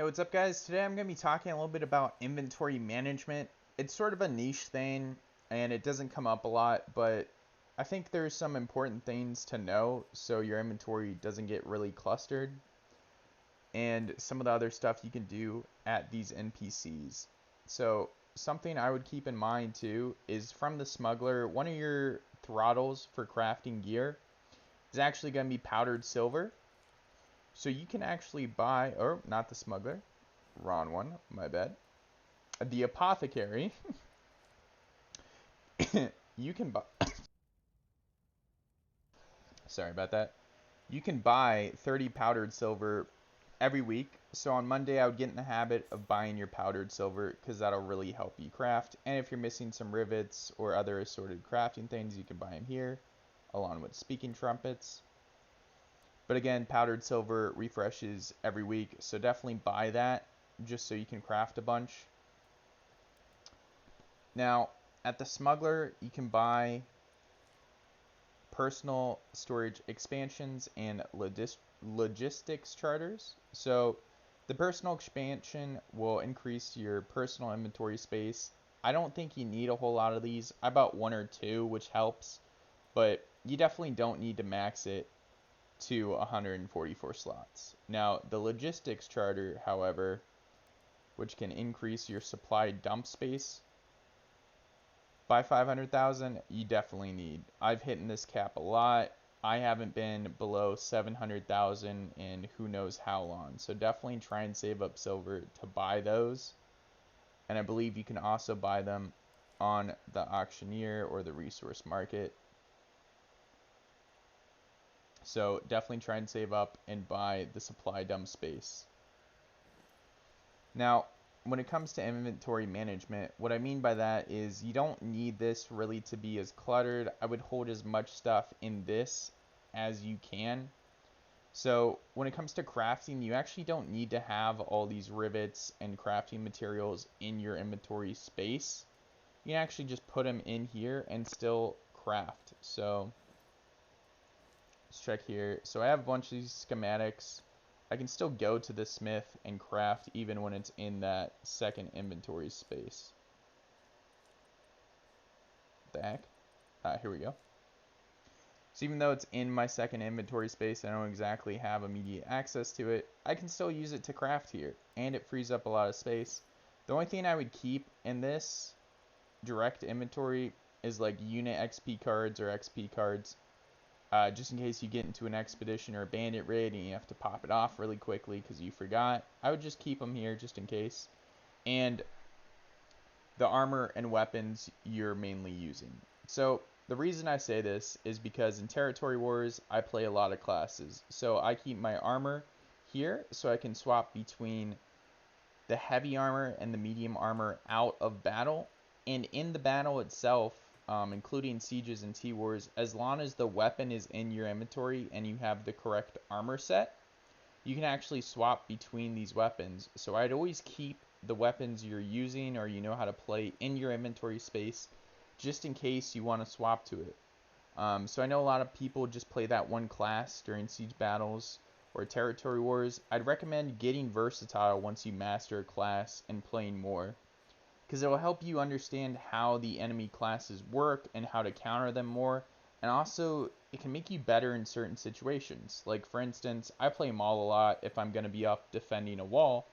Hey, what's up, guys? Today I'm going to be talking a little bit about inventory management. It's sort of a niche thing and it doesn't come up a lot, but I think there's some important things to know so your inventory doesn't get really clustered, and some of the other stuff you can do at these NPCs. So, something I would keep in mind too is from the smuggler, one of your throttles for crafting gear is actually going to be powdered silver. So you can actually buy, or not the smuggler, wrong one, my bad. The apothecary, you can buy, sorry about that. You can buy 30 powdered silver every week. So on Monday, I would get in the habit of buying your powdered silver because that'll really help you craft. And if you're missing some rivets or other assorted crafting things, you can buy them here, along with speaking trumpets. But again, powdered silver refreshes every week, so definitely buy that just so you can craft a bunch. Now, at the smuggler, you can buy personal storage expansions and logistics charters. So the personal expansion will increase your personal inventory space. I don't think you need a whole lot of these. I bought one or two, which helps, but you definitely don't need to max it to 144 slots. Now, the logistics charter, however, which can increase your supply dump space by 500,000, you definitely need. I've hit this cap a lot. I haven't been below 700,000 in who knows how long. So definitely try and save up silver to buy those. And I believe you can also buy them on the auctioneer or the resource market. So definitely try and save up and buy the supply dump space. Now, when it comes to inventory management, what I mean by that is you don't need this really to be as cluttered. I would hold as much stuff in this as you can. So when it comes to crafting, you actually don't need to have all these rivets and crafting materials in your inventory space. You can actually just put them in here and still craft. So let's check here. So I have a bunch of these schematics. I can still go to the smith and craft even when it's in that second inventory space. What the heck? Here we go. So even though it's in my second inventory space, I don't exactly have immediate access to it, I can still use it to craft here, and it frees up a lot of space. The only thing I would keep in this direct inventory is like unit XP cards or XP cards. Just in case you get into an expedition or a bandit raid and you have to pop it off really quickly because you forgot. I would just keep them here just in case. And the armor and weapons you're mainly using. So the reason I say this is because in Territory Wars, I play a lot of classes. So I keep my armor here so I can swap between the heavy armor and the medium armor out of battle. And in the battle itself, including sieges and T-Wars, as long as the weapon is in your inventory and you have the correct armor set, you can actually swap between these weapons. So I'd always keep the weapons you're using or you know how to play in your inventory space just in case you want to swap to it. So I know a lot of people just play that one class during siege battles or territory wars. I'd recommend getting versatile once you master a class and playing more, because it will help you understand how the enemy classes work and how to counter them more. And also, it can make you better in certain situations. Like, for instance, I play Maul a lot if I'm going to be up defending a wall,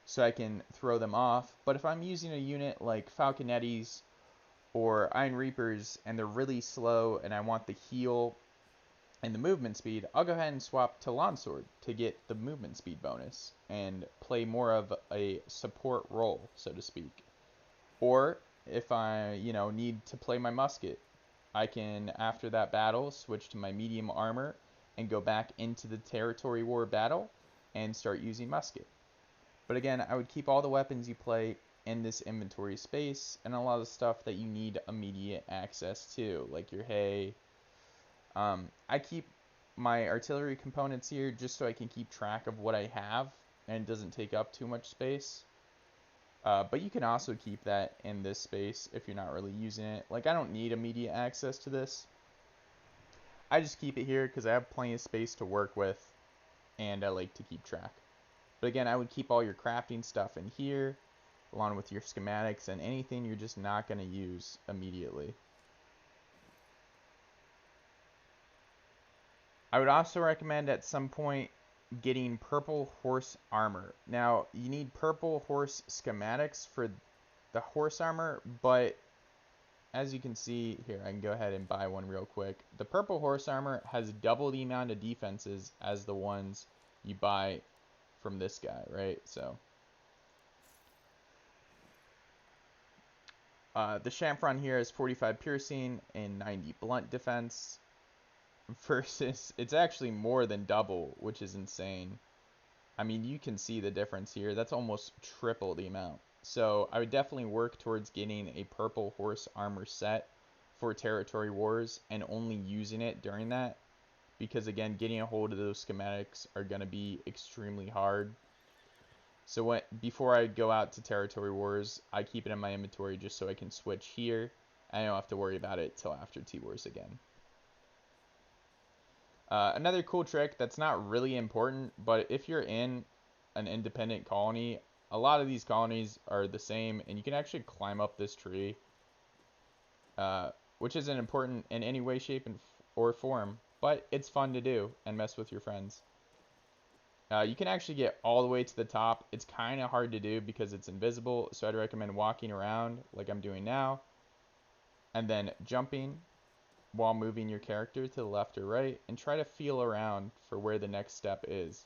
so I can throw them off. But if I'm using a unit like Falconettis or Iron Reapers and they're really slow and I want the heal and the movement speed, I'll go ahead and swap to Longsword to get the movement speed bonus and play more of a support role, so to speak. Or if I, need to play my musket, I can, after that battle, switch to my medium armor and go back into the territory war battle and start using musket. But again, I would keep all the weapons you play in this inventory space and a lot of stuff that you need immediate access to, like your hay. I keep my artillery components here just so I can keep track of what I have and it doesn't take up too much space. But you can also keep that in this space if you're not really using it. Like, I don't need immediate access to this. I just keep it here because I have plenty of space to work with, and I like to keep track. But again, I would keep all your crafting stuff in here, along with your schematics and anything you're just not going to use immediately. I would also recommend at some point getting purple horse armor. Now, you need purple horse schematics for the horse armor, but as you can see here, I can go ahead and buy one real quick. The purple horse armor has double the amount of defenses as the ones you buy from this guy, right? So the chamfron here is 45 piercing and 90 blunt defense versus it's actually more than double, which is insane. I mean, you can see the difference here. That's almost triple the amount. So I would definitely work towards getting a purple horse armor set for territory wars and only using it during that, because again, getting a hold of those schematics are going to be extremely hard. So before I go out to territory wars, I keep it in my inventory just so I can switch here. I don't have to worry about it till after T-Wars again. Another cool trick that's not really important, but if you're in an independent colony, a lot of these colonies are the same, and you can actually climb up this tree, which isn't important in any way, shape, or form, but it's fun to do and mess with your friends. You can actually get all the way to the top. It's kind of hard to do because it's invisible, so I'd recommend walking around like I'm doing now, and then jumping while moving your character to the left or right, and try to feel around for where the next step is.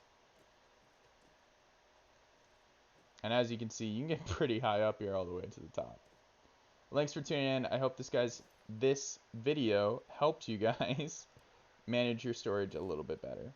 And as you can see, you can get pretty high up here all the way to the top. Thanks for tuning in. I hope this video helped you guys manage your storage a little bit better.